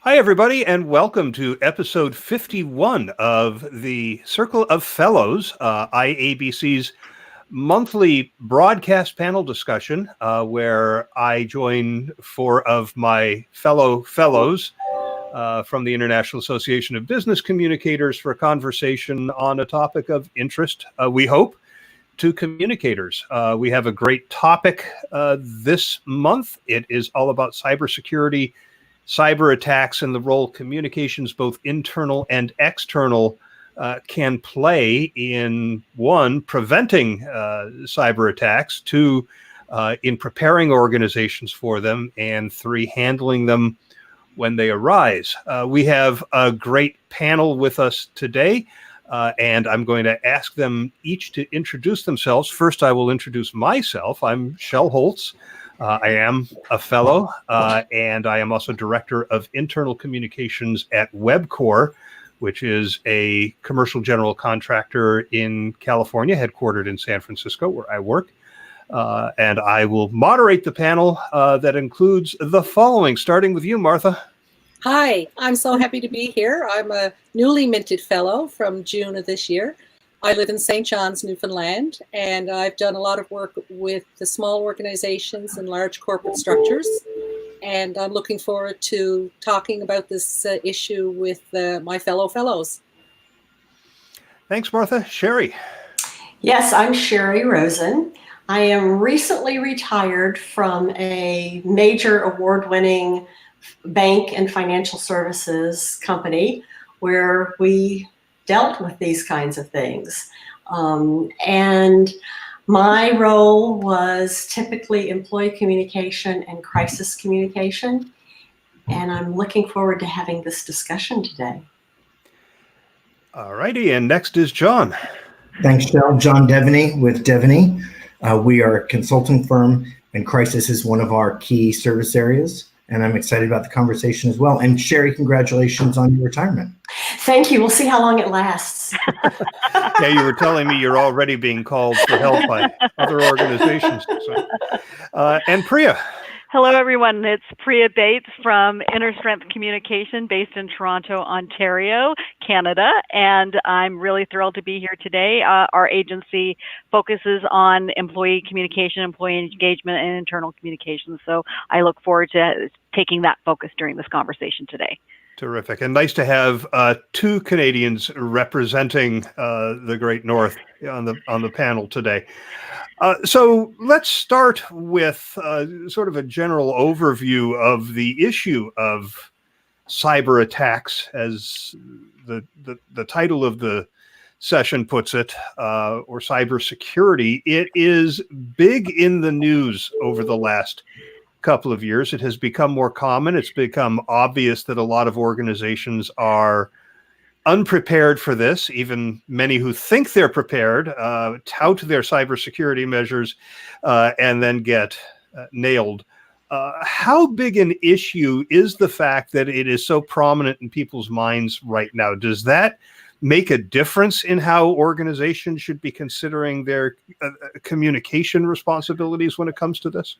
Hi, everybody, and welcome to episode 51 of the Circle of Fellows, IABC's monthly broadcast panel discussion, where I join four of my fellow fellows from the International Association of Business Communicators for a conversation on a topic of interest, we hope, to communicators. We have a great topic this month. It is all about cybersecurity, cyber attacks, and the role communications, both internal and external, can play in, one, preventing cyber attacks, two, in preparing organizations for them, and three, handling them when they arise. We have a great panel with us today, and I'm going to ask them each to introduce themselves. First, I will introduce myself. I'm Shel Holtz. I am a fellow, and I am also director of internal communications at WebCore, which is a commercial general contractor in California, headquartered in San Francisco, where I work. And I will moderate the panel that includes the following, starting with you, Martha. Hi, I'm so happy to be here. I'm a newly minted fellow from June of this year. I live in St. John's, Newfoundland, and I've done a lot of work with the small organizations and large corporate structures. And I'm looking forward to talking about this issue with my fellow fellows. Thanks, Martha. Sherry. Yes, I'm Sherry Rosen. I am recently retired from a major award-winning bank and financial services company where we dealt with these kinds of things. And my role was typically employee communication and crisis communication. And I'm looking forward to having this discussion today. All righty, and next is John. Thanks, Shel. John Deveny with Deveny. We are a consulting firm, and crisis is one of our key service areas. And I'm excited about the conversation as well. And Sherry, congratulations on your retirement. Thank you. We'll see how long it lasts. Yeah, you were telling me you're already being called for help by other organizations. And Priya. Hello, everyone. It's Priya Bates from Inner Strength Communication based in Toronto, Ontario, Canada. And I'm really thrilled to be here today. Our agency focuses on employee communication, employee engagement, and internal communication. So I look forward to taking that focus during this conversation today. Terrific. And nice to have two Canadians representing the Great North on the panel today. So let's start with sort of a general overview of the issue of cyber attacks, as the title of the session puts it, or cybersecurity. It is big in the news over the last couple of years. It has become more common. It's become obvious that a lot of organizations are unprepared for this. Even many who think they're prepared tout their cybersecurity measures and then get nailed. How big an issue is the fact that it is so prominent in people's minds right now? Does that make a difference in how organizations should be considering their communication responsibilities when it comes to this?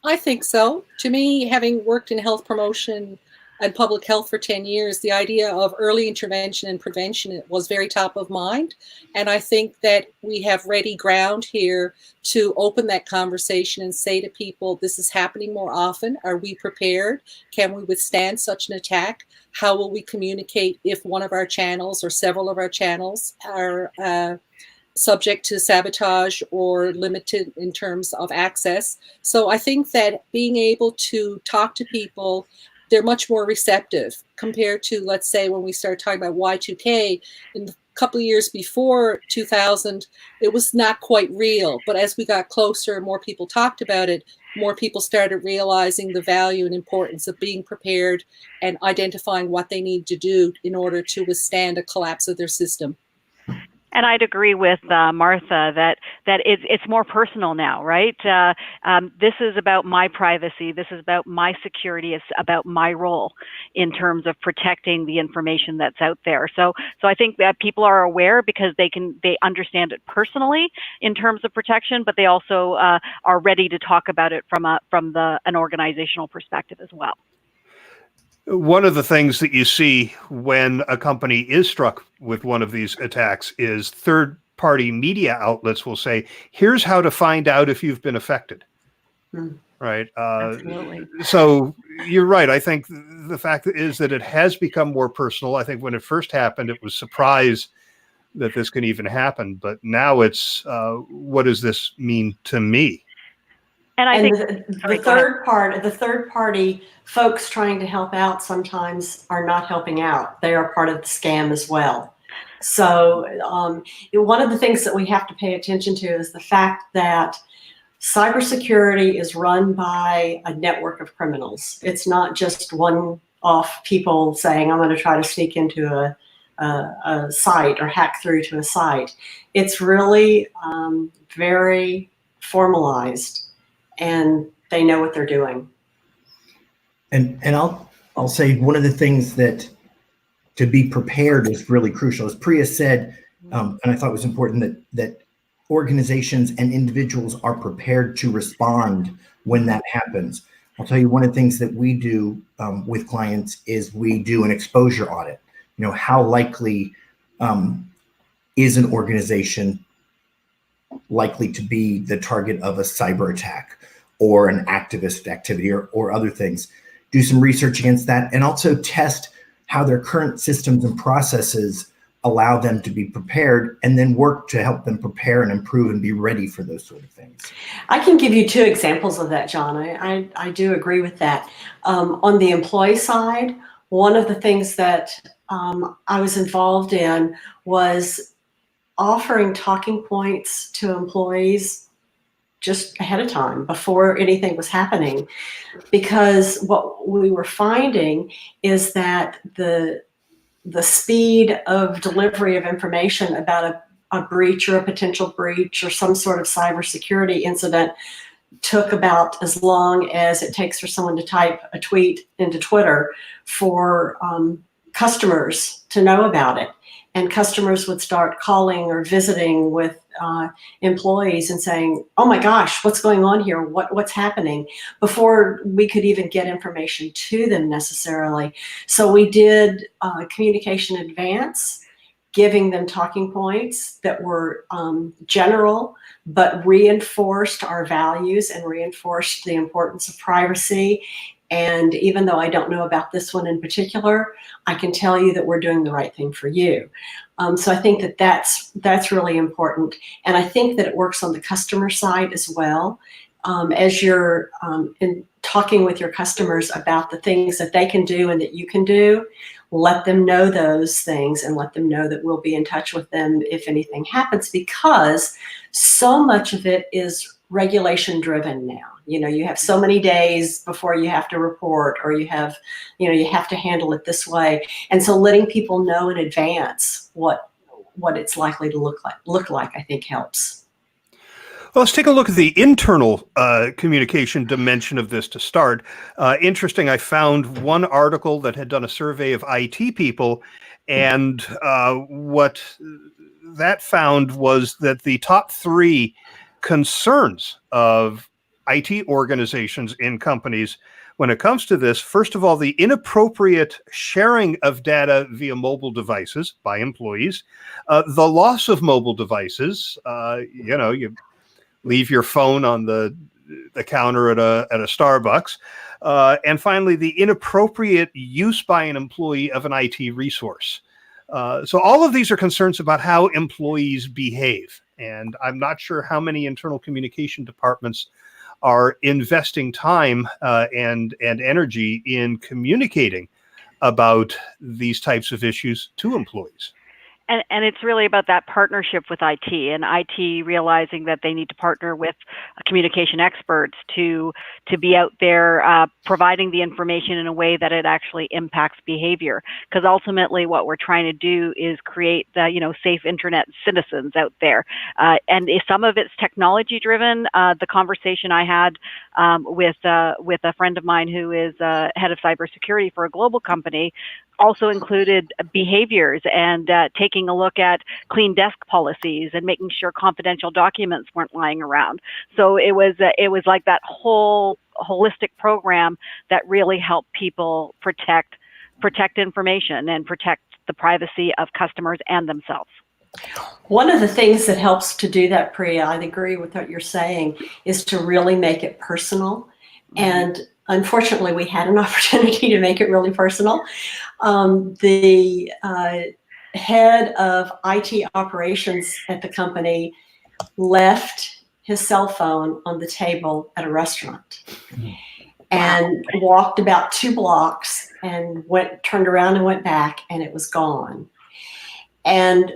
I think so. To me, having worked in health promotion and public health for 10 years, the idea of early intervention and prevention was very top of mind. And I think that we have ready ground here to open that conversation and say to people, this is happening more often. Are we prepared? Can we withstand such an attack? How will we communicate if one of our channels or several of our channels are subject to sabotage or limited in terms of access? So I think that being able to talk to people, they're much more receptive compared to, let's say, when we started talking about Y2K in the couple of years before 2000, it was not quite real. But as we got closer and more people talked about it, more people started realizing the value and importance of being prepared and identifying what they need to do in order to withstand a collapse of their system. And I'd agree with Martha that it's more personal now, right? This is about my privacy. This is about my security. It's about my role in terms of protecting the information that's out there. So I think that people are aware because they understand it personally in terms of protection, but they also are ready to talk about it from an organizational perspective as well. One of the things that you see when a company is struck with one of these attacks is third-party media outlets will say, here's how to find out if you've been affected. Right. Absolutely. So you're right. I think the fact is that it has become more personal. I think when it first happened, it was surprise that this can even happen. But now it's, what does this mean to me? And I And think the third party folks trying to help out sometimes are not helping out. They are part of the scam as well. So one of the things that we have to pay attention to is the fact that cybersecurity is run by a network of criminals. It's not just one-off people saying, I'm going to try to sneak into a site or hack through to a site. It's really very formalized, and they know what they're doing. And I'll say one of the things that to be prepared is really crucial. As Priya said, and I thought it was important that organizations and individuals are prepared to respond when that happens. I'll tell you one of the things that we do with clients is we do an exposure audit. You know, how likely is an organization likely to be the target of a cyber attack or an activist activity or other things? Do some research against that, and also test how their current systems and processes allow them to be prepared, and then work to help them prepare and improve and be ready for those sort of things. I can give you two examples of that, John. I do agree with that. On the employee side, one of the things that I was involved in was offering talking points to employees just ahead of time before anything was happening, because what we were finding is that the speed of delivery of information about a breach or a potential breach or some sort of cybersecurity incident took about as long as it takes for someone to type a tweet into Twitter for customers to know about it. And customers would start calling or visiting with employees and saying, oh my gosh, what's going on here? What's happening? Before we could even get information to them necessarily. So we did communication advance, giving them talking points that were general, but reinforced our values and reinforced the importance of privacy. And even though I don't know about this one in particular, I can tell you that we're doing the right thing for you. So I think that that's really important. And I think that it works on the customer side as well. As you're in talking with your customers about the things that they can do and that you can do, let them know those things and let them know that we'll be in touch with them if anything happens, because so much of it is regulation driven now. You know, you have so many days before you have to report, or you have to handle it this way. And so letting people know in advance what it's likely to look like, I think helps. Well, let's take a look at the internal communication dimension of this to start. Interesting, I found one article that had done a survey of IT people, and what that found was that the top three concerns of IT organizations in companies when it comes to this, first of all, the inappropriate sharing of data via mobile devices by employees, the loss of mobile devices, you leave your phone on the counter at a Starbucks, and finally, the inappropriate use by an employee of an IT resource. So all of these are concerns about how employees behave. And I'm not sure how many internal communication departments are investing time and energy in communicating about these types of issues to employees. And it's really about that partnership with IT, and IT realizing that they need to partner with communication experts to be out there providing the information in a way that it actually impacts behavior. Because ultimately, what we're trying to do is create the safe internet citizens out there. And if some of it's technology driven, the conversation I had with a friend of mine who is head of cybersecurity for a global company also included behaviors and taking a look at clean desk policies and making sure confidential documents weren't lying around. So it was like that whole holistic program that really helped people protect information and protect the privacy of customers and themselves. One of the things that helps to do that, Priya, I agree with what you're saying, is to really make it personal. And unfortunately, we had an opportunity to make it really personal. The head of IT operations at the company left his cell phone on the table at a restaurant and walked about 2 blocks and turned around and went back, and it was gone. And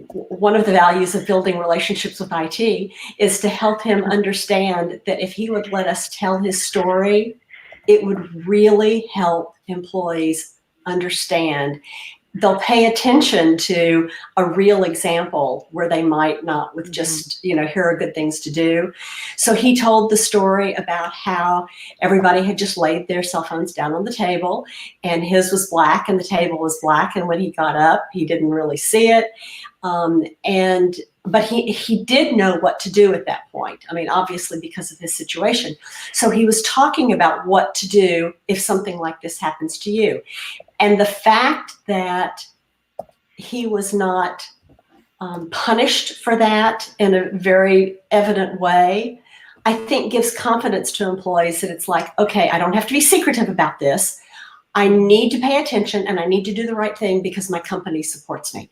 one of the values of building relationships with IT is to help him understand that if he would let us tell his story, it would really help employees understand. They'll pay attention to a real example where they might not with just, here are good things to do. So he told the story about how everybody had just laid their cell phones down on the table, and his was black and the table was black. And when he got up, he didn't really see it. But he did know what to do at that point. I mean, obviously because of his situation. So he was talking about what to do if something like this happens to you. And the fact that he was not punished for that in a very evident way, I think gives confidence to employees that it's like, okay, I don't have to be secretive about this. I need to pay attention and I need to do the right thing because my company supports me.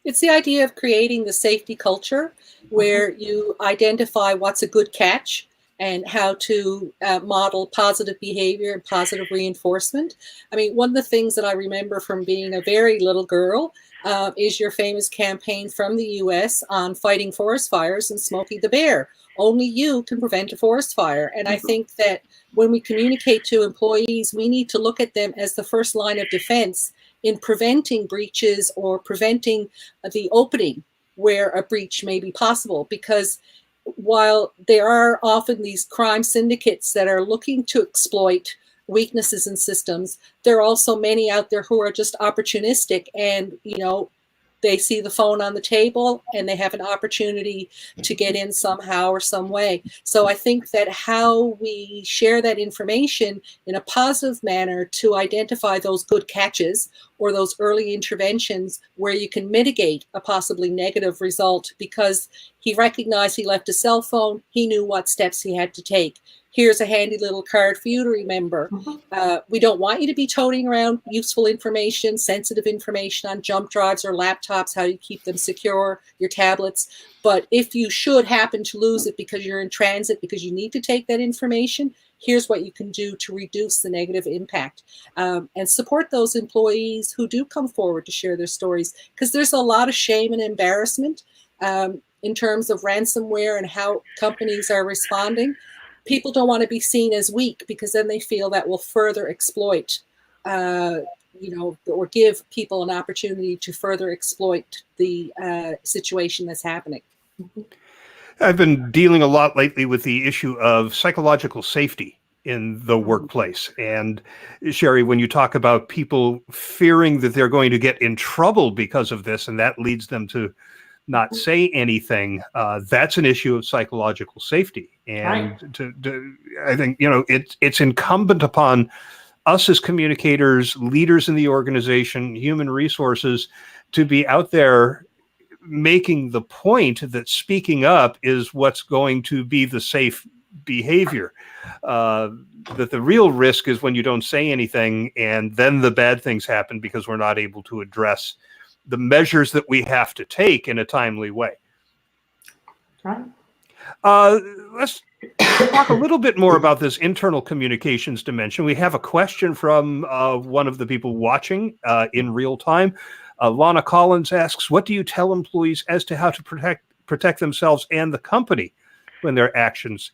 It's the idea of creating the safety culture where you identify what's a good catch and how to model positive behavior and positive reinforcement. I mean, one of the things that I remember from being a very little girl is your famous campaign from the US on fighting forest fires and Smokey the Bear. Only you can prevent a forest fire. And I think that when we communicate to employees, we need to look at them as the first line of defense in preventing breaches or preventing the opening where a breach may be possible. Because while there are often these crime syndicates that are looking to exploit weaknesses in systems, there are also many out there who are just opportunistic and, they see the phone on the table and they have an opportunity to get in somehow or some way. So I think that how we share that information in a positive manner to identify those good catches or those early interventions where you can mitigate a possibly negative result because he recognized he left a cell phone, he knew what steps he had to take. Here's a handy little card for you to remember. We don't want you to be toting around useful information, sensitive information on jump drives or laptops, how you keep them secure, your tablets. But if you should happen to lose it because you're in transit, because you need to take that information, here's what you can do to reduce the negative impact. And support those employees who do come forward to share their stories, because there's a lot of shame and embarrassment in terms of ransomware and how companies are responding. People don't want to be seen as weak because then they feel that will further exploit, or give people an opportunity to further exploit the situation that's happening. I've been dealing a lot lately with the issue of psychological safety in the workplace. And Sherry, when you talk about people fearing that they're going to get in trouble because of this, and that leads them to not say anything, that's an issue of psychological safety. And I think, it's incumbent upon us as communicators, leaders in the organization, human resources, to be out there making the point that speaking up is what's going to be the safe behavior. That the real risk is when you don't say anything and then the bad things happen because we're not able to address the measures that we have to take in a timely way. Right. Let's talk a little bit more about this internal communications dimension. We have a question from one of the people watching in real time. Lana Collins asks, what do you tell employees as to how to protect themselves and the company when their actions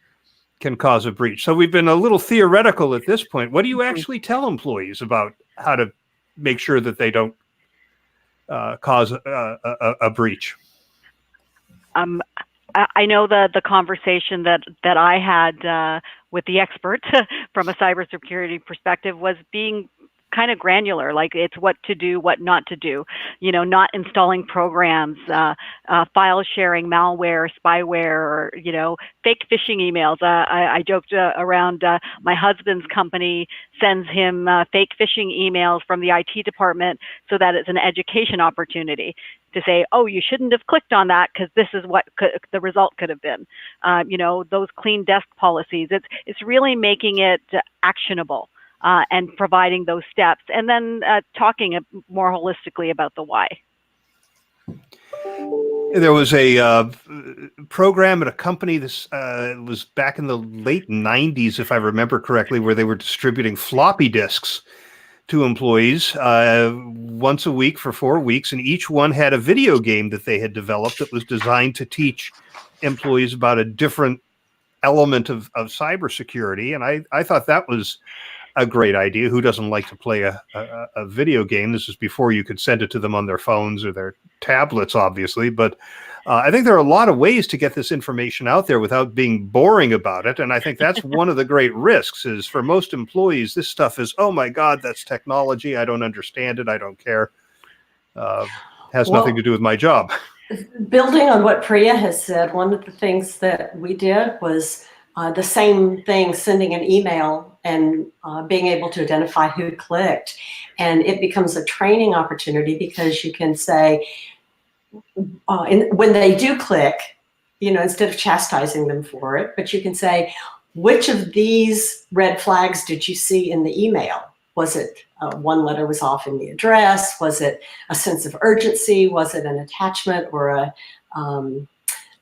can cause a breach? So we've been a little theoretical at this point. What do you actually tell employees about how to make sure that they don't cause a breach? I know the conversation that I had with the expert from a cybersecurity perspective was being kind of granular, like it's what to do, what not to do, not installing programs, file sharing, malware, spyware, or, fake phishing emails. I joked around, my husband's company sends him fake phishing emails from the IT department so that it's an education opportunity to say, oh, you shouldn't have clicked on that because this is what the result could have been. Those clean desk policies, it's really making it actionable. And providing those steps, and then talking more holistically about the why. There was a program at a company, this was back in the late 90s, if I remember correctly, where they were distributing floppy disks to employees once a week for 4 weeks, and each one had a video game that they had developed that was designed to teach employees about a different element of cybersecurity. And I thought that was a great idea. Who doesn't like to play a video game? This is before you could send it to them on their phones or their tablets, obviously. But I think there are a lot of ways to get this information out there without being boring about it. And I think that's one of the great risks is for most employees, this stuff is, oh my God, that's technology. I don't understand it. I don't care. Has nothing to do with my job. Building on what Priya has said, one of the things that we did was the same thing, sending an email and being able to identify who clicked. And it becomes a training opportunity because you can say, when they do click, instead of chastising them for it, but you can say, which of these red flags did you see in the email? Was it one letter was off in the address? Was it a sense of urgency? Was it an attachment or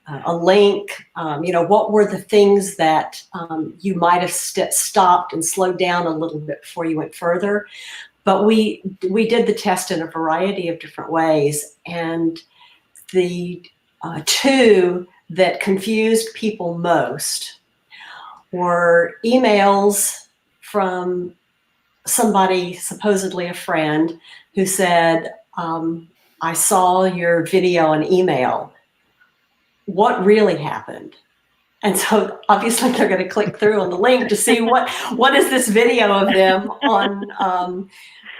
a link? What were the things that you might have stopped and slowed down a little bit before you went further? But we did the test in a variety of different ways, and the two that confused people most were emails from somebody, supposedly a friend, who said, I saw your video and email. What really happened? And so obviously they're going to click through on the link to see what is this video of them on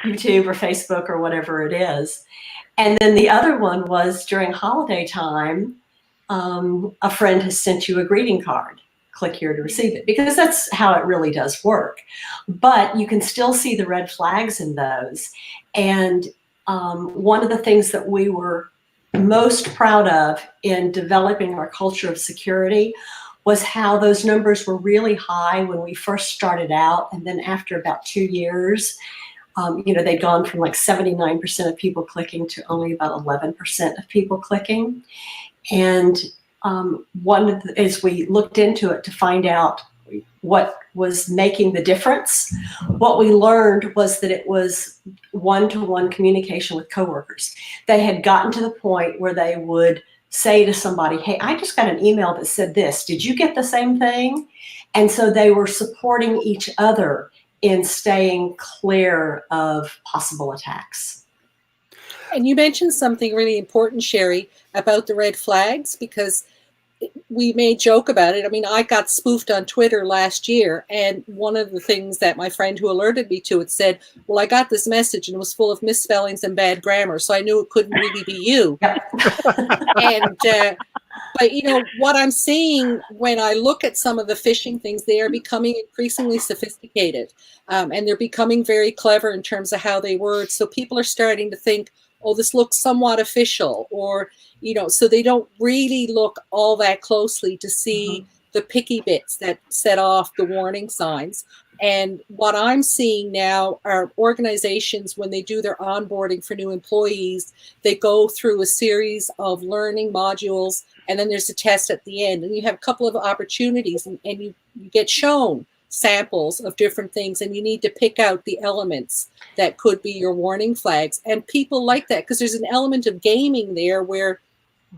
YouTube or Facebook or whatever it is. And then the other one was during holiday time, a friend has sent you a greeting card. Click here to receive it, because that's how it really does work. But you can still see the red flags in those. And one of the things that we were most proud of in developing our culture of security was how those numbers were really high when we first started out. And then after about 2 years, they'd gone from like 79% of people clicking to only about 11% of people clicking. And as we looked into it to find out what was making the difference, what we learned was that it was one-to-one communication with coworkers. They had gotten to the point where they would say to somebody, hey, I just got an email that said this. Did you get the same thing? And so they were supporting each other in staying clear of possible attacks. And you mentioned something really important, Sherry, about the red flags, because we may joke about it. I mean, I got spoofed on Twitter last year, and one of the things that my friend who alerted me to it said, well, I got this message and it was full of misspellings and bad grammar, so I knew it couldn't really be you. And but what I'm seeing when I look at some of the phishing things, they are becoming increasingly sophisticated, and they're becoming very clever in terms of how they word. So people are starting to think, oh, this looks somewhat official, or, so they don't really look all that closely to see the picky bits that set off the warning signs. And what I'm seeing now are organizations, when they do their onboarding for new employees, they go through a series of learning modules, and then there's a test at the end. And you have a couple of opportunities, and you get shown samples of different things, and you need to pick out the elements that could be your warning flags. And people like that because there's an element of gaming there where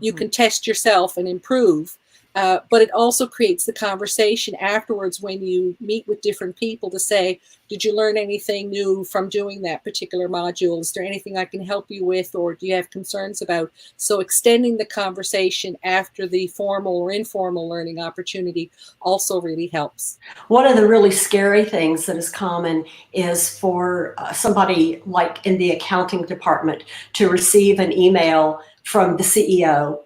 you can test yourself and improve. But it also creates the conversation afterwards when you meet with different people to say, did you learn anything new from doing that particular module? Is there anything I can help you with, or do you have concerns about? So extending the conversation after the formal or informal learning opportunity also really helps. One of the really scary things that is common is for somebody like in the accounting department to receive an email from the CEO,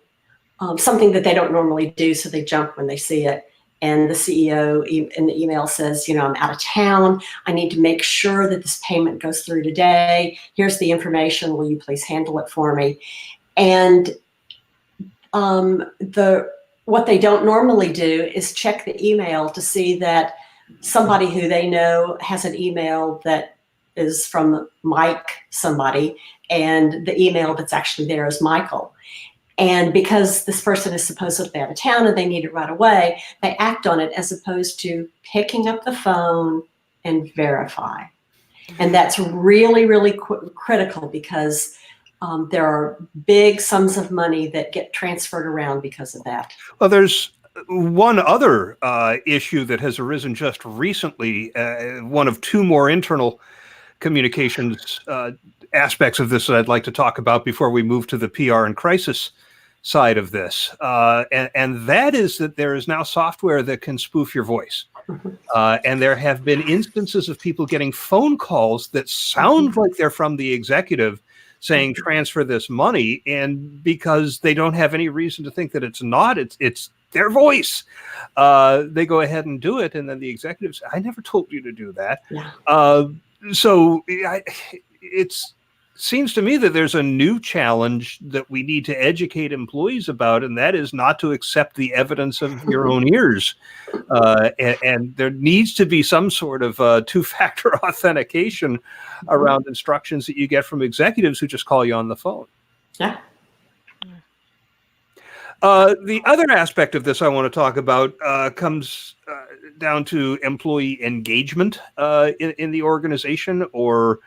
something that they don't normally do, so they jump when they see it. And the CEO in the email says, I'm out of town. I need to make sure that this payment goes through today. Here's the information. Will you please handle it for me? And what they don't normally do is check the email to see that somebody who they know has an email that is from Mike somebody, and the email that's actually there is Michael. And because this person is supposedly out of town and they need it right away, they act on it as opposed to picking up the phone and verify. And that's really, really critical, because there are big sums of money that get transferred around because of that. Well, there's one other issue that has arisen just recently, one of two more internal communications aspects of this that I'd like to talk about before we move to the PR and crisis side of this. And that is that there is now software that can spoof your voice. And there have been instances of people getting phone calls that sound like they're from the executive saying transfer this money, and because they don't have any reason to think that it's not, it's their voice, they go ahead and do it, and then the executives, I never told you to do that. Yeah. So it seems to me that there's a new challenge that we need to educate employees about, and that is not to accept the evidence of your own ears. And there needs to be some sort of two-factor authentication around instructions that you get from executives who just call you on the phone. Yeah. The other aspect of this I want to talk about comes down to employee engagement in the organization, or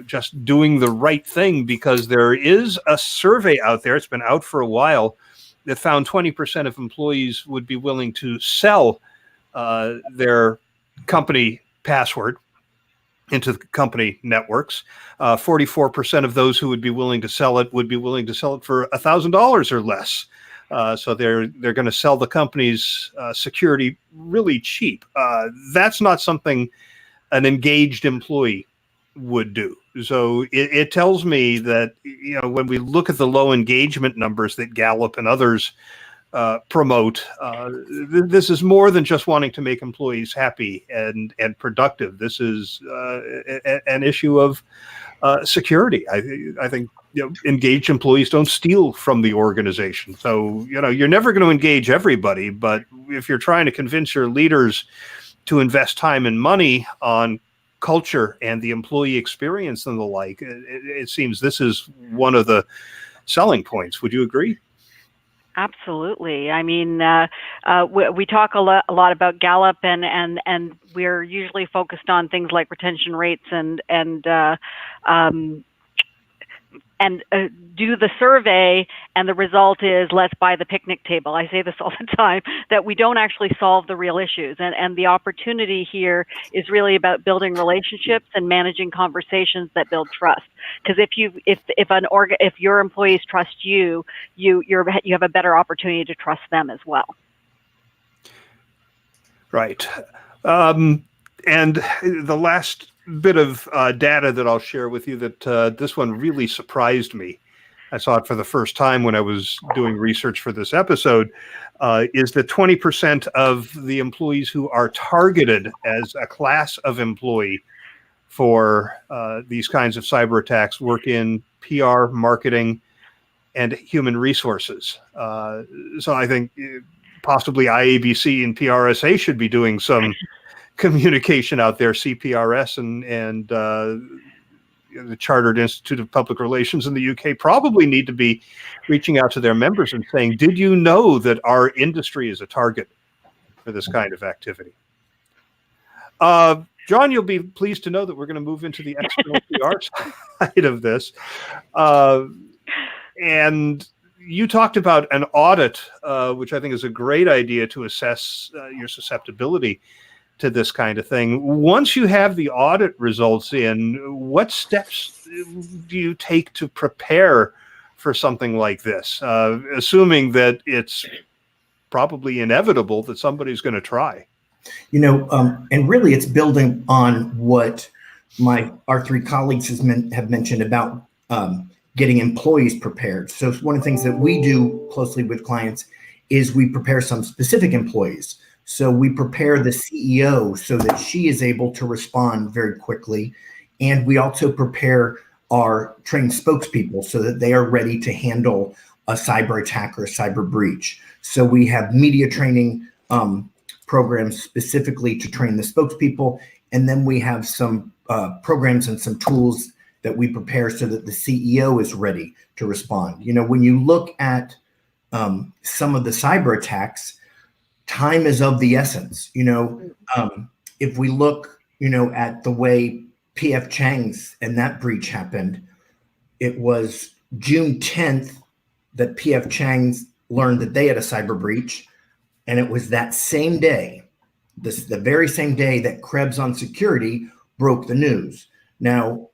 just doing the right thing, because there is a survey out there, it's been out for a while, that found 20% of employees would be willing to sell their company password into the company networks. 44% of those who would be willing to sell it would be willing to sell it for $1,000 or less. So they're going to sell the company's security really cheap. That's not something an engaged employee would do. So it tells me that, when we look at the low engagement numbers that Gallup and others promote, this is more than just wanting to make employees happy and productive. This is an issue of security. I think engaged employees don't steal from the organization. So you're never going to engage everybody, but if you're trying to convince your leaders to invest time and money on culture and the employee experience and the like, it seems this is one of the selling points. Would you agree? Absolutely. I mean, we talk a lot about Gallup, and we're usually focused on things like retention rates and do the survey, and the result is let's buy the picnic table. I say this all the time, that we don't actually solve the real issues, and the opportunity here is really about building relationships and managing conversations that build trust. Because if your employees trust you, you have a better opportunity to trust them as well. Right. And the last bit of data that I'll share with you, that this one really surprised me. I saw it for the first time when I was doing research for this episode, is that 20% of the employees who are targeted as a class of employee for these kinds of cyber attacks work in PR, marketing, and human resources. So I think possibly IABC and PRSA should be doing some communication out there. CPRS and the Chartered Institute of Public Relations in the UK probably need to be reaching out to their members and saying, did you know that our industry is a target for this kind of activity? John, you'll be pleased to know that we're going to move into the external PR side of this. And you talked about an audit, which I think is a great idea to assess your susceptibility to this kind of thing. Once you have the audit results in, what steps do you take to prepare for something like this, assuming that it's probably inevitable that somebody's going to try? And really it's building on what our three colleagues have mentioned about getting employees prepared. So one of the things that we do closely with clients is we prepare some specific employees. So we prepare the CEO so that she is able to respond very quickly. And we also prepare our trained spokespeople so that they are ready to handle a cyber attack or a cyber breach. So we have media training programs specifically to train the spokespeople. And then we have some programs and some tools that we prepare so that the CEO is ready to respond. When you look at some of the cyber attacks, time is of the essence. If we look, at the way P.F. Chang's and that breach happened, it was June 10th that P.F. Chang's learned that they had a cyber breach. And it was that same day, the very same day that Krebs on security broke the news. Now,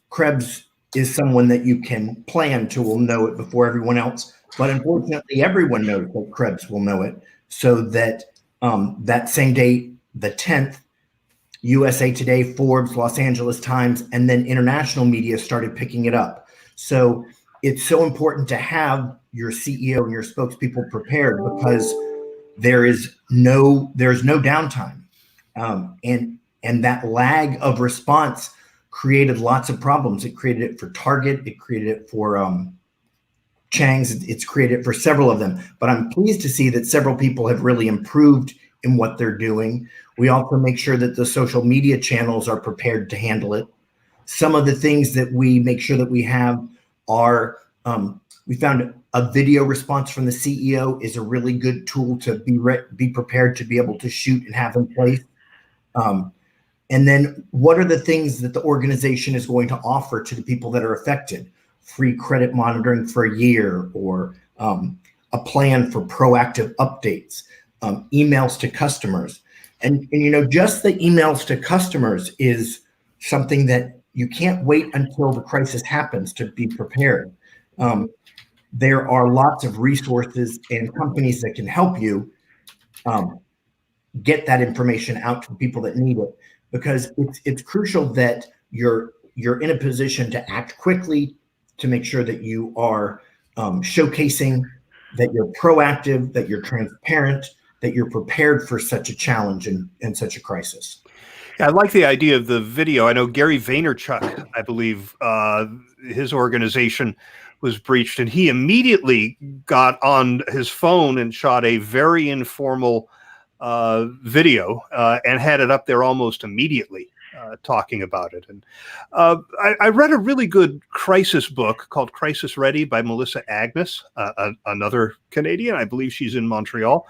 Krebs is someone that you can plan to will know it before everyone else. But unfortunately, everyone knows that Krebs will know it. So that that same day, the 10th, USA Today, Forbes, Los Angeles Times, and then international media started picking it up. So it's so important to have your CEO and your spokespeople prepared because there's no downtime. And that lag of response created lots of problems. It created it for Target. It created it for Chang's. It's created for several of them. But I'm pleased to see that several people have really improved in what they're doing. We also make sure that the social media channels are prepared to handle it. Some of the things that we make sure that we have are, we found a video response from the CEO is a really good tool to be prepared to be able to shoot and have in place. And then what are the things that the organization is going to offer to the people that are affected? Free credit monitoring for a year, or a plan for proactive updates, emails to customers. And just the emails to customers is something that you can't wait until the crisis happens to be prepared. There are lots of resources and companies that can help you get that information out to the people that need it, because it's crucial that you're in a position to act quickly, to make sure that you are showcasing that you're proactive, that you're transparent, that you're prepared for such a challenge and such a crisis. Yeah, I like the idea of the video. I know Gary Vaynerchuk, I believe, his organization was breached, and he immediately got on his phone and shot a very informal video and had it up there almost immediately, talking about it. And I read a really good crisis book called Crisis Ready by Melissa Agnes, another Canadian. I believe she's in Montreal.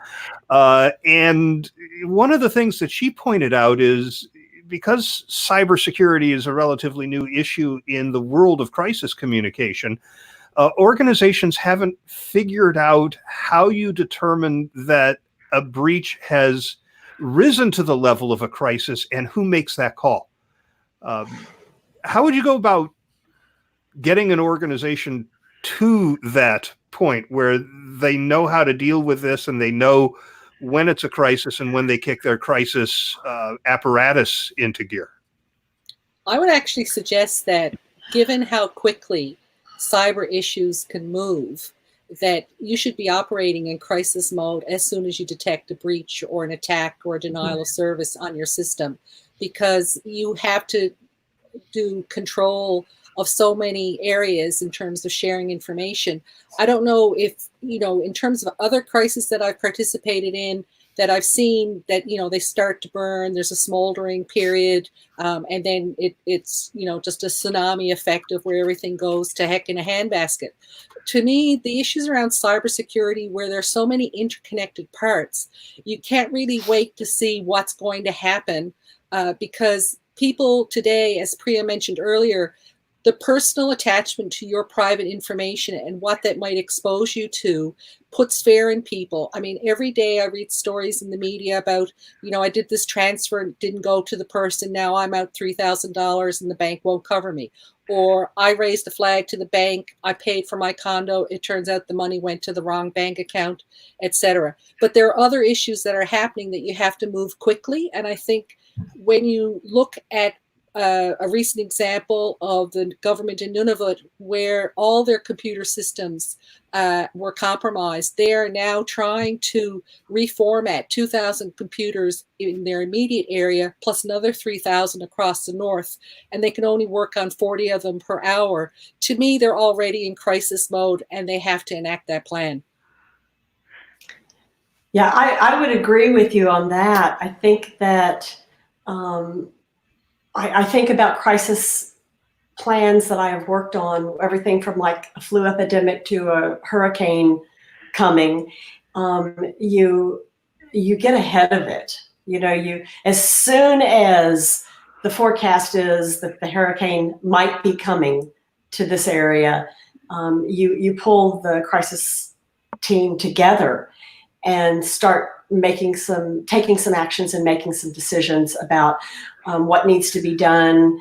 And one of the things that she pointed out is, because cybersecurity is a relatively new issue in the world of crisis communication, organizations haven't figured out how you determine that a breach has risen to the level of a crisis and who makes that call. How would you go about getting an organization to that point where they know how to deal with this and they know when it's a crisis and when they kick their crisis apparatus into gear? I would actually suggest that, given how quickly cyber issues can move, that you should be operating in crisis mode as soon as you detect a breach or an attack or a denial of service on your system, because you have to do control of so many areas in terms of sharing information. I don't know if, in terms of other crises that I've participated in, that I've seen that, they start to burn, there's a smoldering period, and then it's just a tsunami effect of where everything goes to heck in a handbasket. To me, the issues around cybersecurity, where there's so many interconnected parts, you can't really wait to see what's going to happen, because people today, as Priya mentioned earlier, the personal attachment to your private information and what that might expose you to puts fear in people. I mean, every day I read stories in the media about, I did this transfer and didn't go to the person. Now I'm out $3,000 and the bank won't cover me. Or I raised a flag to the bank. I paid for my condo. It turns out the money went to the wrong bank account, etc. But there are other issues that are happening that you have to move quickly. And I think when you look at a recent example of the government in Nunavut, where all their computer systems were compromised, they are now trying to reformat 2,000 computers in their immediate area, plus another 3,000 across the north, and they can only work on 40 of them per hour. To me, they're already in crisis mode, and they have to enact that plan. Yeah, I would agree with you on that. I think that I think about crisis plans that I have worked on, everything from like a flu epidemic to a hurricane coming. You get ahead of it. You as soon as the forecast is that the hurricane might be coming to this area, you pull the crisis team together and start taking some actions and making some decisions about what needs to be done,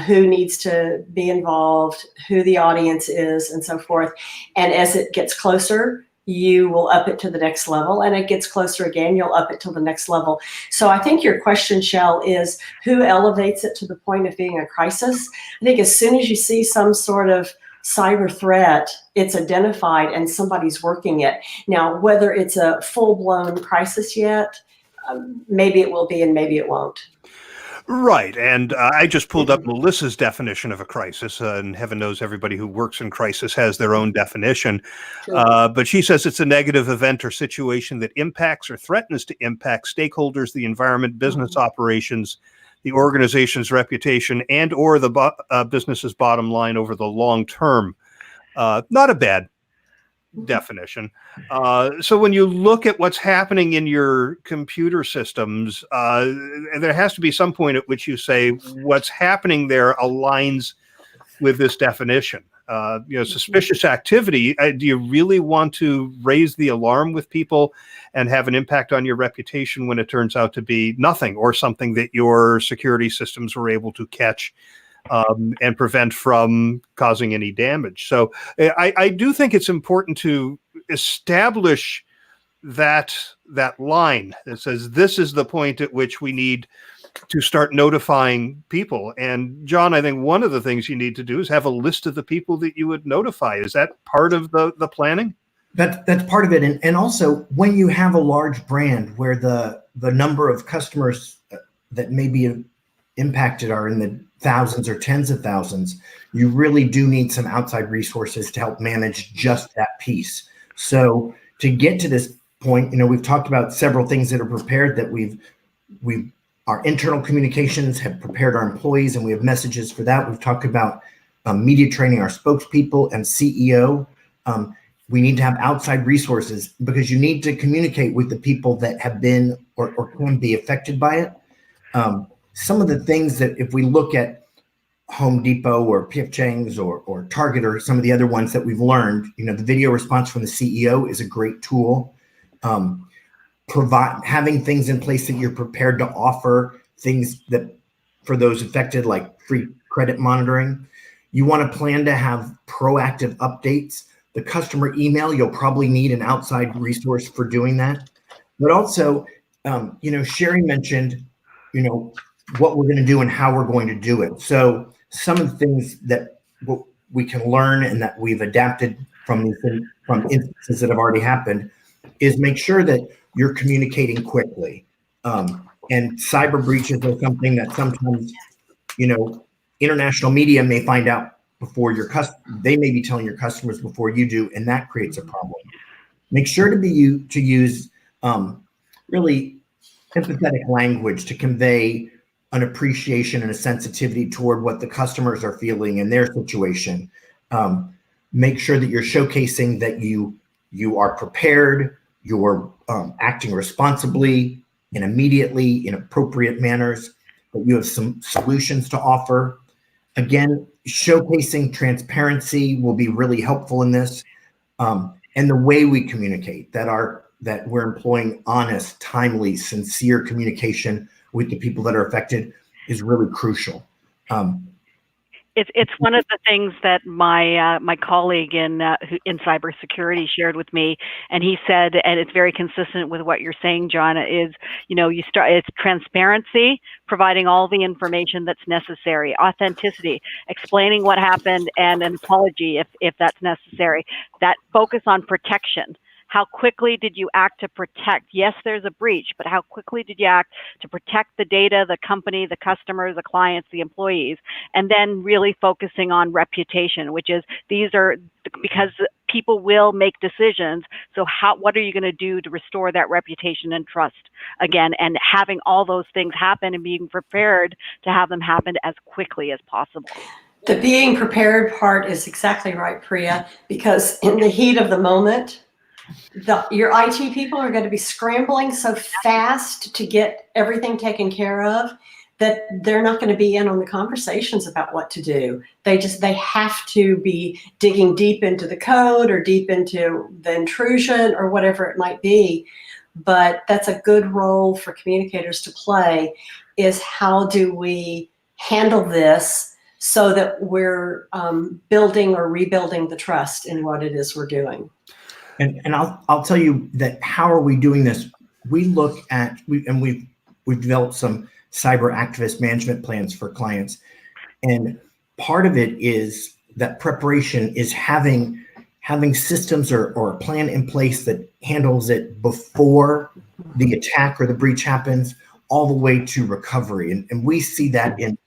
who needs to be involved, who the audience is, and so forth. And as it gets closer, you will up it to the next level, and it gets closer again, you'll up it to the next level. So I think your question, Shell, is who elevates it to the point of being a crisis? I think as soon as you see some sort of cyber threat, it's identified and somebody's working it. Now, whether it's a full-blown crisis yet, maybe it will be and maybe it won't. Right. And I just pulled up Melissa's definition of a crisis, and heaven knows everybody who works in crisis has their own definition. Sure. But she says it's a negative event or situation that impacts or threatens to impact stakeholders, the environment, business operations, the organization's reputation, and or the business's bottom line over the long term. Not a bad definition. So when you look at what's happening in your computer systems, there has to be some point at which you say what's happening there aligns with this definition. Suspicious activity. Do you really want to raise the alarm with people and have an impact on your reputation when it turns out to be nothing or something that your security systems were able to catch and prevent from causing any damage? So I do think it's important to establish that line that says this is the point at which we need to start notifying people. And John, I think one of the things you need to do is have a list of the people that you would notify. Is that part of the planning? That's part of it. And also when you have a large brand where the number of customers that may be impacted are in the thousands or tens of thousands, you really do need some outside resources to help manage just that piece. So to get to this point, we've talked about several things that are prepared, that we've our internal communications have prepared our employees, and we have messages for that. We've talked about media training our spokespeople and CEO. We need to have outside resources because you need to communicate with the people that have been or can be affected by it. Some of the things that, if we look at Home Depot or P.F. Chang's or Target or some of the other ones that we've learned, the video response from the CEO is a great tool. Having things in place that you're prepared to offer things that for those affected, like free credit monitoring. You want to plan to have proactive updates. The customer email, you'll probably need an outside resource for doing that. But also, Sherry mentioned, what we're going to do and how we're going to do it. So some of the things that we can learn and that we've adapted from instances that have already happened is make sure that you're communicating quickly. And cyber breaches are something that sometimes, international media may find out before they may be telling your customers before you do, and that creates a problem. Make sure to use really empathetic language to convey an appreciation and a sensitivity toward what the customers are feeling in their situation. Make sure that you're showcasing that you are prepared, you're acting responsibly and immediately in appropriate manners, that you have some solutions to offer. Again, showcasing transparency will be really helpful in this. And the way we communicate, that we're employing honest, timely, sincere communication with the people that are affected is really crucial. It's one of the things that my colleague in cybersecurity shared with me, and he said, and it's very consistent with what you're saying, John. Is it's transparency, providing all the information that's necessary, authenticity, explaining what happened, and an apology if that's necessary. That focus on protection. How quickly did you act to protect? Yes, there's a breach, but how quickly did you act to protect the data, the company, the customers, the clients, the employees? And then really focusing on reputation, which is because people will make decisions. So what are you going to do to restore that reputation and trust again? And having all those things happen and being prepared to have them happen as quickly as possible. The being prepared part is exactly right, Priya, because in the heat of the moment, your IT people are going to be scrambling so fast to get everything taken care of that they're not going to be in on the conversations about what to do. They have to be digging deep into the code or deep into the intrusion or whatever it might be. But that's a good role for communicators to play, is how do we handle this so that we're building or rebuilding the trust in what it is we're doing. And I'll tell you that how are we doing this? We look at we've developed some cyber activist management plans for clients, and part of it is that preparation is having systems or a plan in place that handles it before the attack or the breach happens, all the way to recovery. And we see that in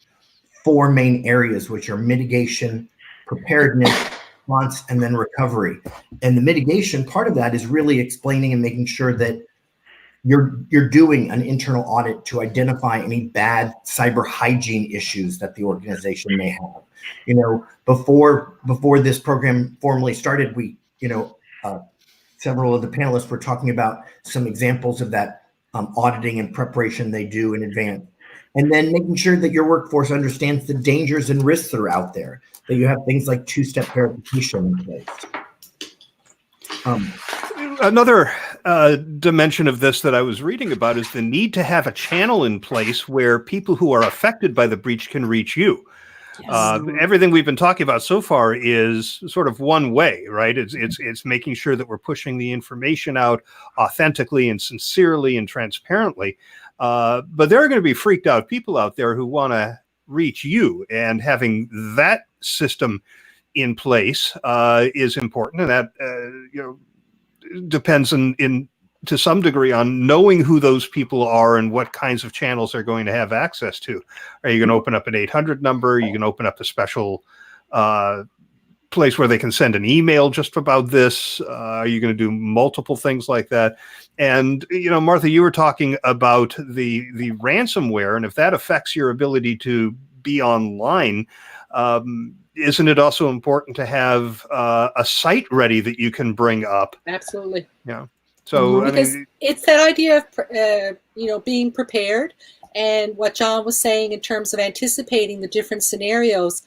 4 main areas, which are mitigation, preparedness, response, and then recovery. And the mitigation part of that is really explaining and making sure that you're doing an internal audit to identify any bad cyber hygiene issues that the organization may have. Before this program formally started, several of the panelists were talking about some examples of that auditing and preparation they do in advance. And then making sure that your workforce understands the dangers and risks that are out there, that you have things like 2-step verification in place. Another dimension of this that I was reading about is the need to have a channel in place where people who are affected by the breach can reach you. Yes. Everything we've been talking about so far is sort of one way, right? It's making sure that we're pushing the information out authentically and sincerely and transparently. But there are going to be freaked out people out there who want to reach you, and having that system in place is important, and that depends to some degree on knowing who those people are and what kinds of channels they're going to have access to. Are you going to open up an 800 number? You can open up a special place where they can send an email just about this. Are you going to do multiple things like that? And, Martha, you were talking about the ransomware, and if that affects your ability to be online, isn't it also important to have a site ready that you can bring up? Absolutely. Yeah. So because it's that idea of being prepared, and what John was saying in terms of anticipating the different scenarios.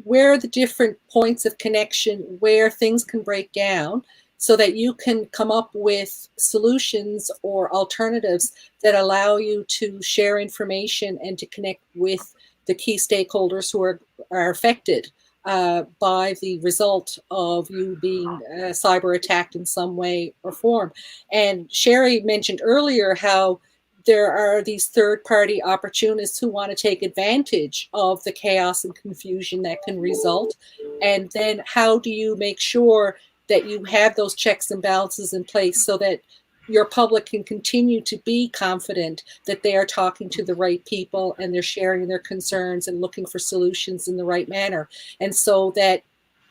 Where are the different points of connection where things can break down, so that you can come up with solutions or alternatives that allow you to share information and to connect with the key stakeholders who are affected by the result of you being cyber attacked in some way or form. And Sherry mentioned earlier how there are these third-party opportunists who want to take advantage of the chaos and confusion that can result. And then how do you make sure that you have those checks and balances in place so that your public can continue to be confident that they are talking to the right people and they're sharing their concerns and looking for solutions in the right manner. And so that,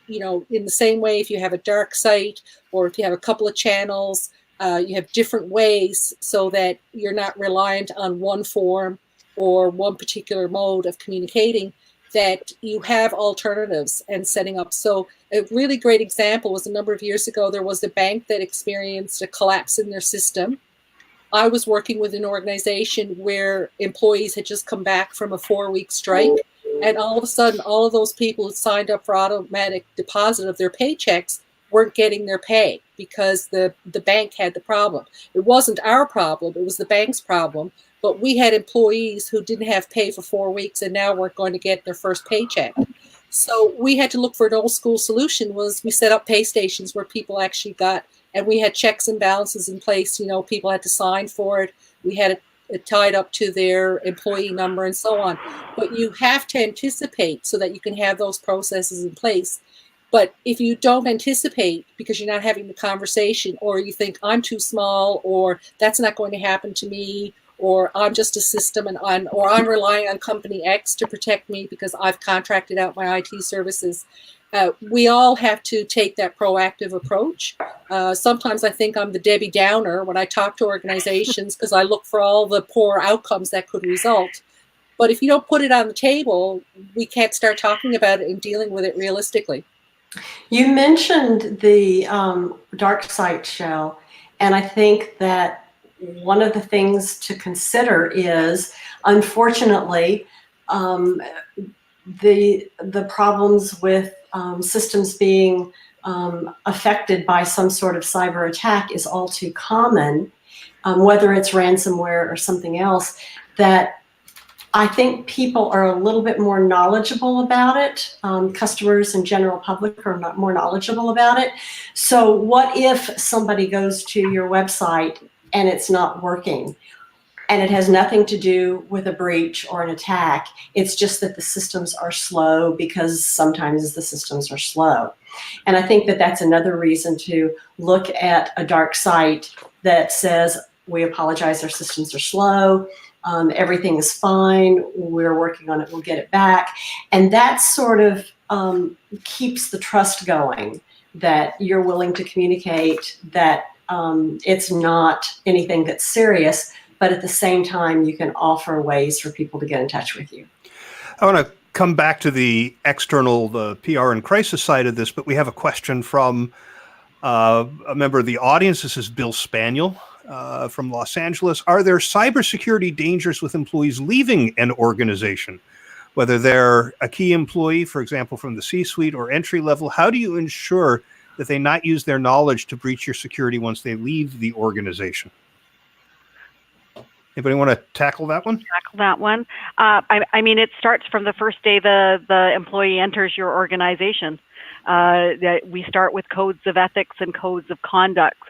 in the same way, if you have a dark site or if you have a couple of channels, you have different ways so that you're not reliant on one form or one particular mode of communicating, that you have alternatives and setting up. So a really great example was a number of years ago, there was a bank that experienced a collapse in their system. I was working with an organization where employees had just come back from a 4-week strike, And all of a sudden, all of those people who signed up for automatic deposit of their paychecks weren't getting their pay because the bank had the problem. It wasn't our problem, it was the bank's problem. But we had employees who didn't have pay for 4 weeks and now weren't going to get their first paycheck. So we had to look for an old school solution. Was we set up pay stations where people actually got, and we had checks and balances in place. You know, people had to sign for it. We had it tied up to their employee number and so on. But you have to anticipate so that you can have those processes in place. But if you don't anticipate because you're not having the conversation, or you think I'm too small, or that's not going to happen to me, or I'm just a system and I'm relying on company X to protect me because I've contracted out my IT services. We all have to take that proactive approach. Sometimes I think I'm the Debbie Downer when I talk to organizations because I look for all the poor outcomes that could result. But if you don't put it on the table, we can't start talking about it and dealing with it realistically. You mentioned the dark site shell, and I think that one of the things to consider is, unfortunately, the problems with systems being affected by some sort of cyber attack is all too common, whether it's ransomware or something else, that I think people are a little bit more knowledgeable about it. Customers and general public are not more knowledgeable about it. So what if somebody goes to your website and it's not working? And it has nothing to do with a breach or an attack. It's just that the systems are slow because sometimes the systems are slow. And I think that that's another reason to look at a dark site that says, we apologize, our systems are slow. Everything is fine. We're working on it. We'll get it back. And that sort of keeps the trust going, that you're willing to communicate that it's not anything that's serious, but at the same time, you can offer ways for people to get in touch with you. I want to come back to the external, the PR and crisis side of this, but we have a question from a member of the audience. This is Bill Spaniel from Los Angeles. Are there cybersecurity dangers with employees leaving an organization? Whether they're a key employee, for example, from the C-suite or entry level, how do you ensure that they not use their knowledge to breach your security once they leave the organization? Anybody want to tackle that one? Tackle that one. I mean, it starts from the first day the employee enters your organization. We start with codes of ethics and codes of conduct,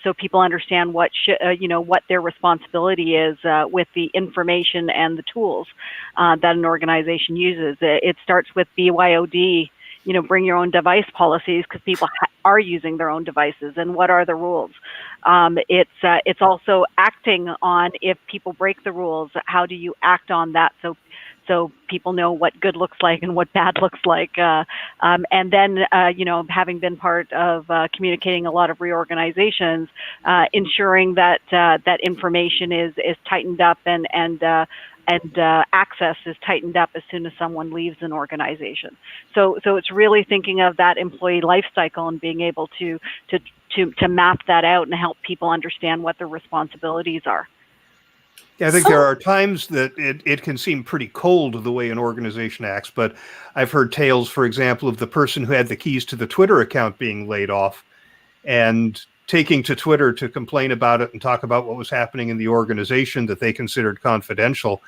so people understand what what their responsibility is with the information and the tools that an organization uses. It starts with BYOD. Bring your own device policies, because people are using their own devices, and what are the rules? It's also acting on, if people break the rules, how do you act on that so people know what good looks like and what bad looks like, and then having been part of communicating a lot of reorganizations, ensuring that that information is tightened up and access is tightened up as soon as someone leaves an organization. So it's really thinking of that employee life cycle and being able to map that out and help people understand what their responsibilities are. Yeah, I think there are times that it can seem pretty cold the way an organization acts, but I've heard tales, for example, of the person who had the keys to the Twitter account being laid off and taking to Twitter to complain about it and talk about what was happening in the organization that they considered confidential.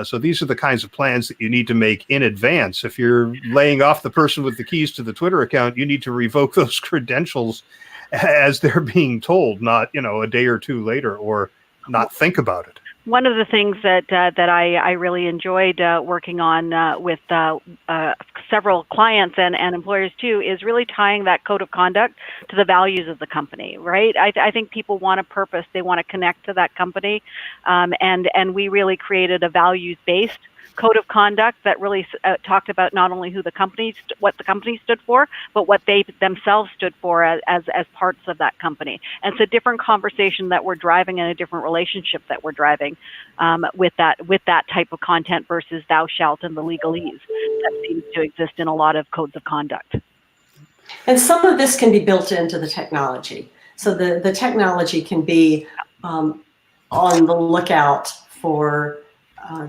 So these are the kinds of plans that you need to make in advance. If you're laying off the person with the keys to the Twitter account, you need to revoke those credentials as they're being told, not, a day or two later, or not think about it. One of the things that I really enjoyed working on with several clients and employers too is really tying that code of conduct to the values of the company, right? I think people want a purpose. They want to connect to that company. And we really created a values-based code of conduct that really talked about not only what the company stood for, but what they themselves stood for as parts of that company. And it's a different conversation that we're driving and a different relationship that we're driving with that type of content versus thou shalt and the legalese that seems to exist in a lot of codes of conduct. And some of this can be built into the technology. So the technology can be on the lookout for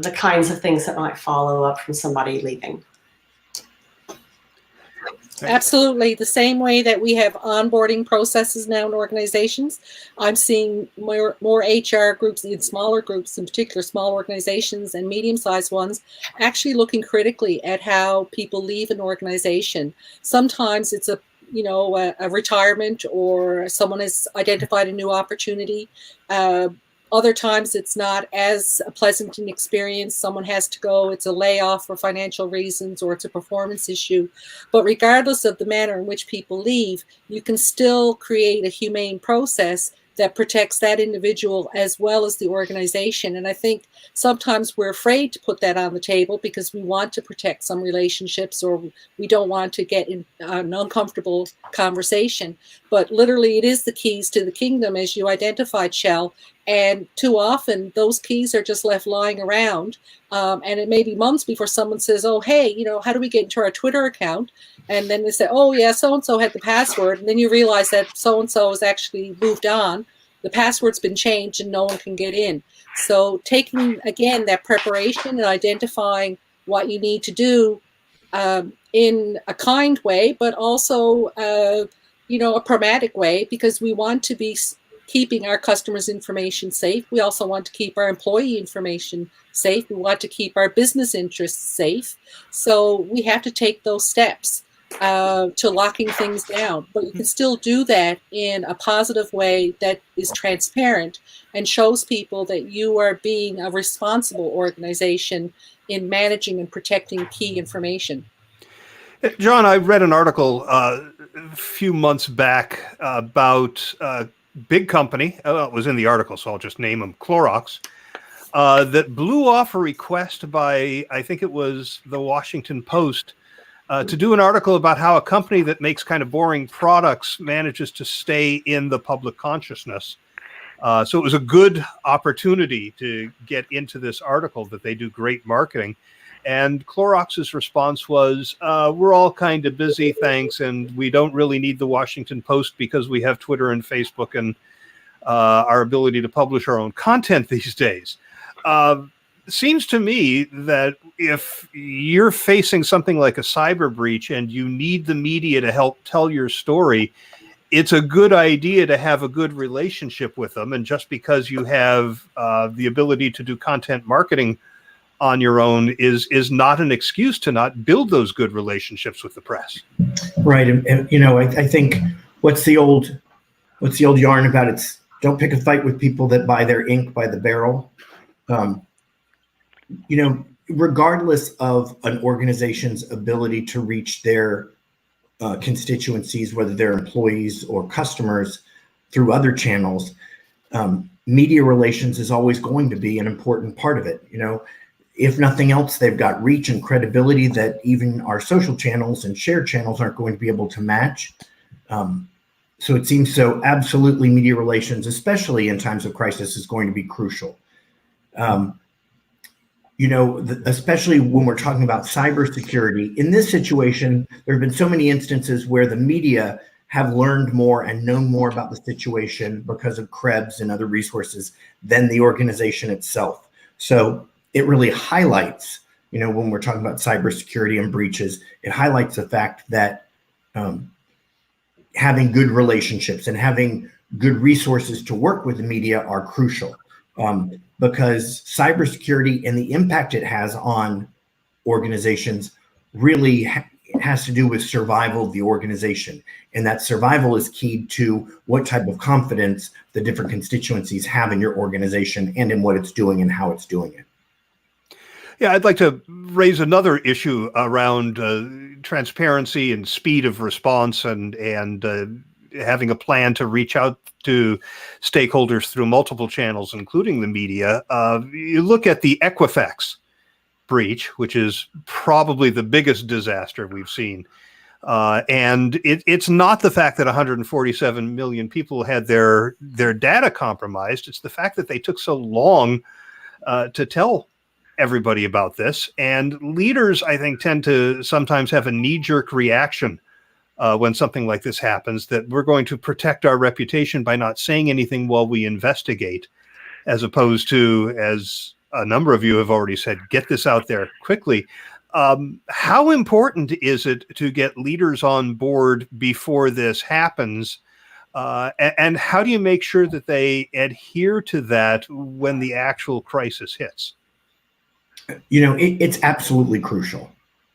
the kinds of things that might follow up from somebody leaving. Absolutely. The same way that we have onboarding processes now in organizations, I'm seeing more HR groups in smaller groups, in particular small organizations and medium-sized ones, actually looking critically at how people leave an organization. Sometimes it's a retirement, or someone has identified a new opportunity. Other times it's not as a pleasant an experience. Someone has to go. It's a layoff for financial reasons, or it's a performance issue. But regardless of the manner in which people leave, you can still create a humane process that protects that individual as well as the organization. And I think sometimes we're afraid to put that on the table because we want to protect some relationships, or we don't want to get in an uncomfortable conversation. But literally, it is the keys to the kingdom, as you identified, Shell. And too often, those keys are just left lying around. And it may be months before someone says, oh, hey, how do we get into our Twitter account? And then they say, oh, yeah, so-and-so had the password. And then you realize that so-and-so has actually moved on. The password's been changed and no one can get in. So taking, again, that preparation and identifying what you need to do in a kind way, but also, a pragmatic way, because we want to be keeping our customers' information safe. We also want to keep our employee information safe. We want to keep our business interests safe. So we have to take those steps to locking things down. But you can still do that in a positive way that is transparent and shows people that you are being a responsible organization in managing and protecting key information. John, I read an article a few months back about a big company. It was in the article, so I'll just name them, Clorox, that blew off a request by, I think it was the Washington Post, to do an article about how a company that makes kind of boring products manages to stay in the public consciousness. So it was a good opportunity to get into this article, that they do great marketing. And Clorox's response was, we're all kind of busy, thanks, and we don't really need the Washington Post because we have Twitter and Facebook and our ability to publish our own content these days. Seems to me that if you're facing something like a cyber breach and you need the media to help tell your story, it's a good idea to have a good relationship with them. And just because you have the ability to do content marketing on your own is not an excuse to not build those good relationships with the press. Right. And I think what's the old yarn about it's don't pick a fight with people that buy their ink by the barrel. Regardless of an organization's ability to reach their constituencies, whether they're employees or customers through other channels, media relations is always going to be an important part of it. If nothing else, they've got reach and credibility that even our social channels and shared channels aren't going to be able to match. So it seems so absolutely media relations, especially in times of crisis, is going to be crucial. Especially when we're talking about cybersecurity. In this situation, there have been so many instances where the media have learned more and known more about the situation because of Krebs and other resources than the organization itself. So it really highlights, when we're talking about cybersecurity and breaches, it highlights the fact that having good relationships and having good resources to work with the media are crucial. Because cybersecurity and the impact it has on organizations really has to do with survival of the organization. And that survival is key to what type of confidence the different constituencies have in your organization and in what it's doing and how it's doing it. Yeah, I'd like to raise another issue around transparency and speed of response and having a plan to reach out to stakeholders through multiple channels, including the media. You look at the Equifax breach, which is probably the biggest disaster we've seen. And it's not the fact that 147 million people had their data compromised. It's the fact that they took so long to tell everybody about this. And leaders, I think, tend to sometimes have a knee-jerk reaction when something like this happens, that we're going to protect our reputation by not saying anything while we investigate, as opposed to, as a number of you have already said, get this out there quickly. How important is it to get leaders on board before this happens? And how do you make sure that they adhere to that when the actual crisis hits? It's absolutely crucial.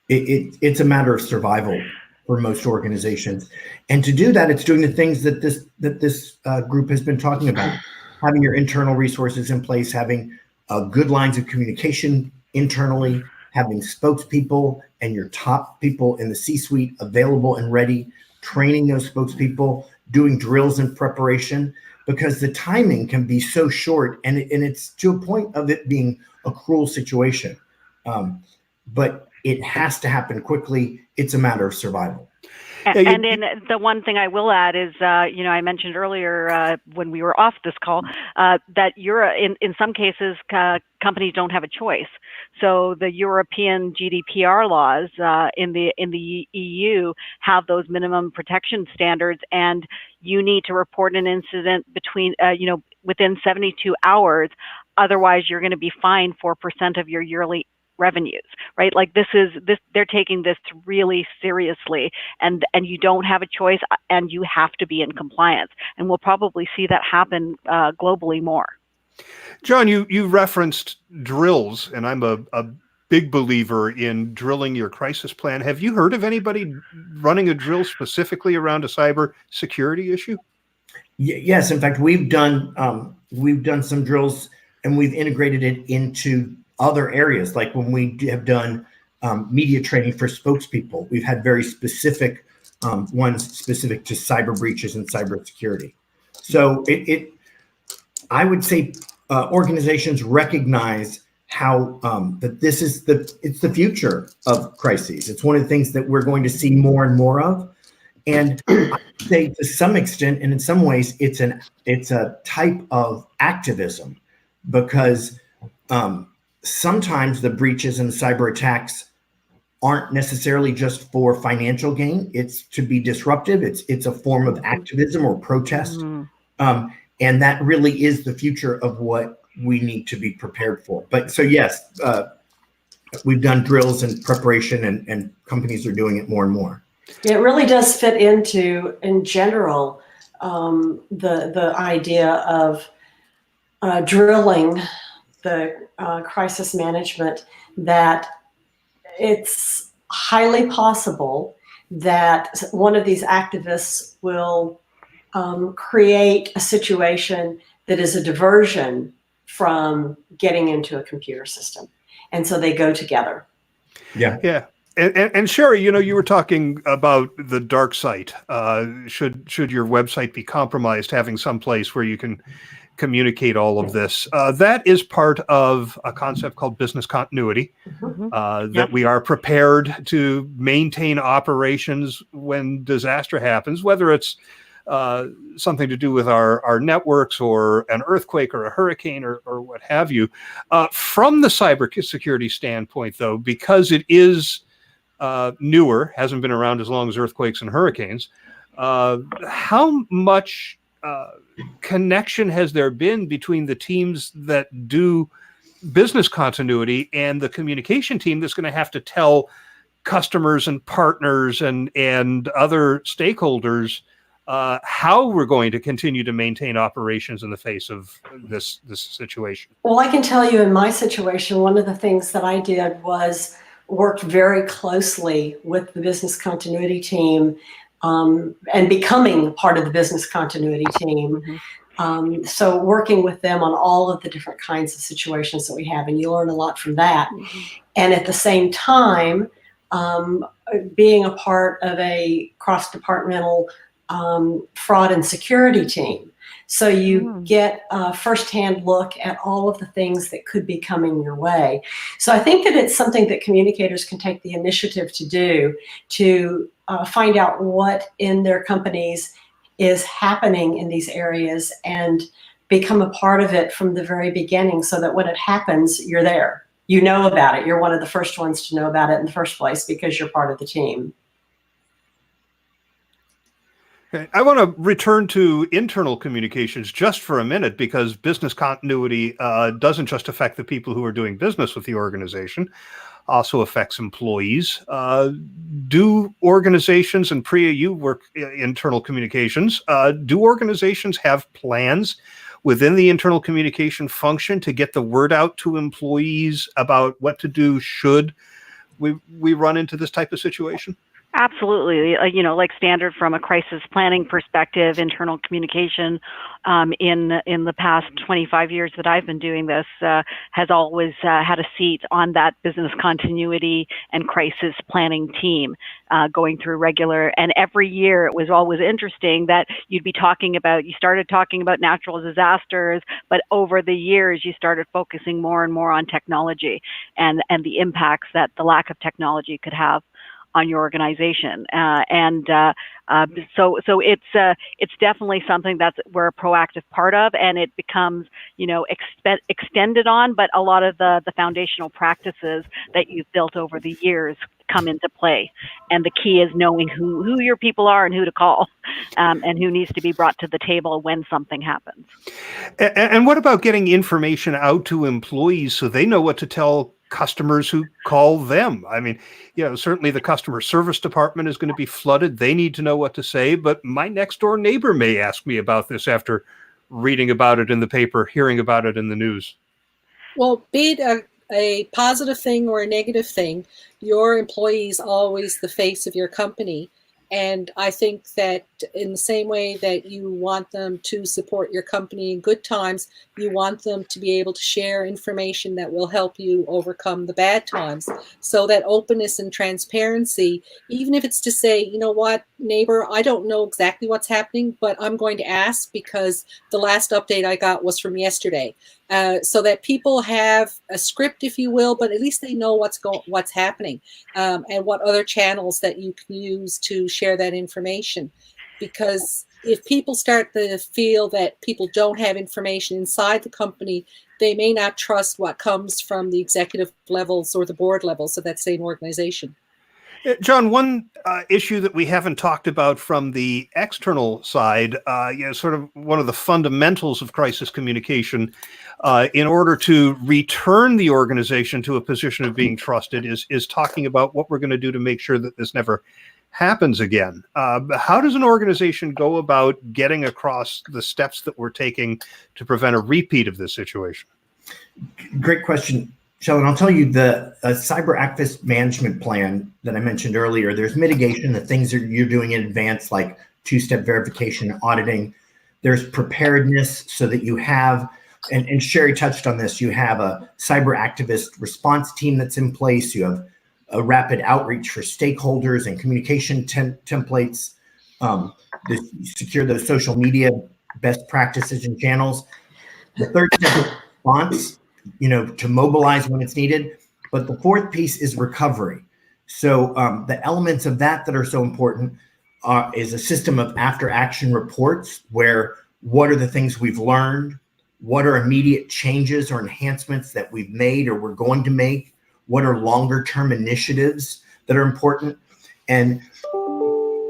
It's a matter of survival for most organizations. And to do that, it's doing the things that this group has been talking about. Having your internal resources in place, having good lines of communication internally, having spokespeople and your top people in the C-suite available and ready, training those spokespeople, doing drills in preparation, because the timing can be so short, and it's to a point of it being a cruel situation. But it has to happen quickly. It's a matter of survival. And then the one thing I will add is, I mentioned earlier when we were off this call that in some cases companies don't have a choice. So the European GDPR laws in the EU have those minimum protection standards, and you need to report an incident within 72 hours. Otherwise, you're going to be fined 4% of your yearly revenues, right? Like they're taking this really seriously, and you don't have a choice, and you have to be in compliance. And we'll probably see that happen globally more. John, you referenced drills, and I'm a big believer in drilling your crisis plan. Have you heard of anybody running a drill specifically around a cyber security issue? Yes, in fact, we've done some drills, and we've integrated it into other areas. Like when we have done media training for spokespeople, we've had very specific ones specific to cyber breaches and cybersecurity. So I would say organizations recognize how that it's the future of crises. It's one of the things that we're going to see more and more of. And I would say to some extent, and in some ways, it's a type of activism, because sometimes the breaches and cyber attacks aren't necessarily just for financial gain. It's to be disruptive. It's a form of activism or protest. Mm-hmm. And that really is the future of what we need to be prepared for. But so, yes, we've done drills in preparation, and companies are doing it more and more. It really does fit into, in general, the idea of drilling the crisis management, that it's highly possible that one of these activists will create a situation that is a diversion from getting into a computer system. And so they go together. Yeah. And Sherry, you were talking about the dark site. Should your website be compromised, having some place where you can communicate all of this. That is part of a concept called business continuity, that we are prepared to maintain operations when disaster happens, whether it's something to do with our networks or an earthquake or a hurricane or what have you. From the cybersecurity standpoint, though, because it is newer, hasn't been around as long as earthquakes and hurricanes, how much connection has there been between the teams that do business continuity and the communication team that's going to have to tell customers and partners and other stakeholders how we're going to continue to maintain operations in the face of this situation? Well, I can tell you in my situation, one of the things that I did was worked very closely with the business continuity team, and becoming part of the business continuity team. So working with them on all of the different kinds of situations that we have, and you learn a lot from that. And at the same time, being a part of a cross-departmental fraud and security team. So you get a firsthand look at all of the things that could be coming your way. So I think that it's something that communicators can take the initiative to do, to find out what in their companies is happening in these areas and become a part of it from the very beginning, so that when it happens, you're there. You know about it. You're one of the first ones to know about it in the first place because you're part of the team. Okay. I want to return to internal communications just for a minute, because business continuity doesn't just affect the people who are doing business with the organization, also affects employees. Do organizations, and Priya, you work internal communications, do organizations have plans within the internal communication function to get the word out to employees about what to do should we run into this type of situation? Absolutely. Like standard from a crisis planning perspective, internal communication in the past 25 years that I've been doing this has always had a seat on that business continuity and crisis planning team, going through regular. And every year it was always interesting that you started talking about natural disasters, but over the years you started focusing more and more on technology and the impacts that the lack of technology could have on your organization, so it's definitely something that we're a proactive part of, and it becomes extended on. But a lot of the foundational practices that you've built over the years come into play, and the key is knowing who your people are and who to call, and who needs to be brought to the table when something happens. And what about getting information out to employees so they know what to tell customers who call them? I mean, certainly the customer service department is going to be flooded. They need to know what to say, but my next door neighbor may ask me about this after reading about it in the paper, hearing about it in the news. Well, be it a positive thing or a negative thing, your employee is always the face of your company. And I think that in the same way that you want them to support your company in good times, you want them to be able to share information that will help you overcome the bad times. So that openness and transparency, even if it's to say, you know what, neighbor, I don't know exactly what's happening, but I'm going to ask because the last update I got was from yesterday. So that people have a script, if you will, but at least they know what's happening, and what other channels that you can use to share that information. Because if people start to feel that people don't have information inside the company, they may not trust what comes from the executive levels or the board levels of that same organization. John, one issue that we haven't talked about from the external side, sort of one of the fundamentals of crisis communication, in order to return the organization to a position of being trusted, is talking about what we're going to do to make sure that this never happens again. How does an organization go about getting across the steps that we're taking to prevent a repeat of this situation? Great question, Sheldon. I'll tell you, the cyber activist management plan that I mentioned earlier, there's mitigation, the things that you're doing in advance, like two-step verification, auditing. There's preparedness so that you have, and Sherry touched on this, you have a cyber activist response team that's in place. You have a rapid outreach for stakeholders and communication templates, to secure those social media best practices and channels. The third step is response, to mobilize when it's needed. But the fourth piece is recovery. So the elements of that are so important is a system of after action reports, where what are the things we've learned? What are immediate changes or enhancements that we've made or we're going to make? What are longer term initiatives that are important? And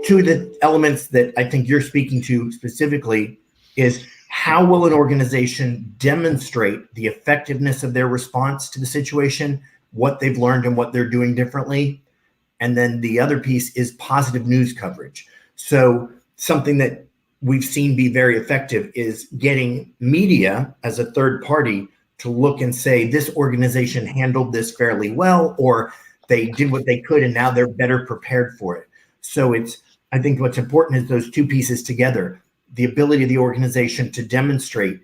two of the elements that I think you're speaking to specifically is, how will an organization demonstrate the effectiveness of their response to the situation, what they've learned and what they're doing differently? And then the other piece is positive news coverage. So something that we've seen be very effective is getting media as a third party to look and say, this organization handled this fairly well, or they did what they could and now they're better prepared for it. So I think what's important is those two pieces together. The ability of the organization to demonstrate,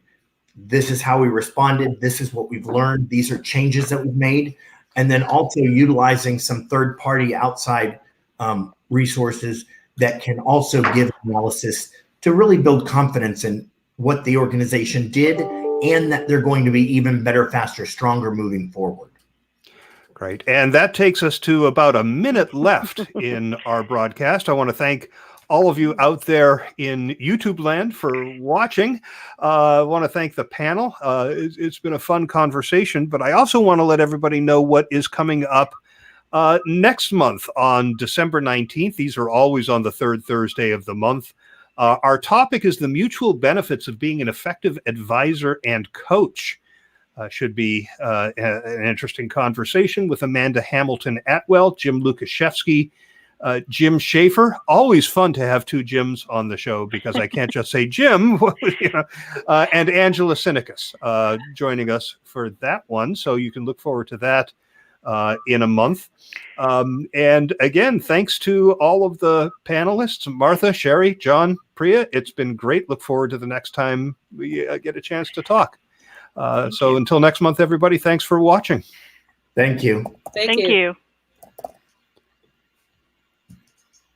this is how we responded, this is what we've learned, these are changes that we've made, and then also utilizing some third-party outside resources that can also give analysis to really build confidence in what the organization did, and that they're going to be even better, faster, stronger moving forward. Great. And that takes us to about a minute left in our broadcast. I want to thank all of you out there in YouTube land for watching. I want to thank the panel. It's been a fun conversation, but I also want to let everybody know what is coming up next month on December 19th. These are always on the third Thursday of the month. Our topic is the mutual benefits of being an effective advisor and coach. Should be an interesting conversation with Amanda Hamilton Atwell, Jim Lukaszewski, Jim Schaefer. Always fun to have two Jims on the show because I can't just say Jim, and Angela Sinicus joining us for that one. So you can look forward to that in a month. And again, thanks to all of the panelists, Martha, Sherry, John, Priya. It's been great. Look forward to the next time we get a chance to talk. So until next month, everybody, thanks for watching. Thank you. Thank Thank you. you.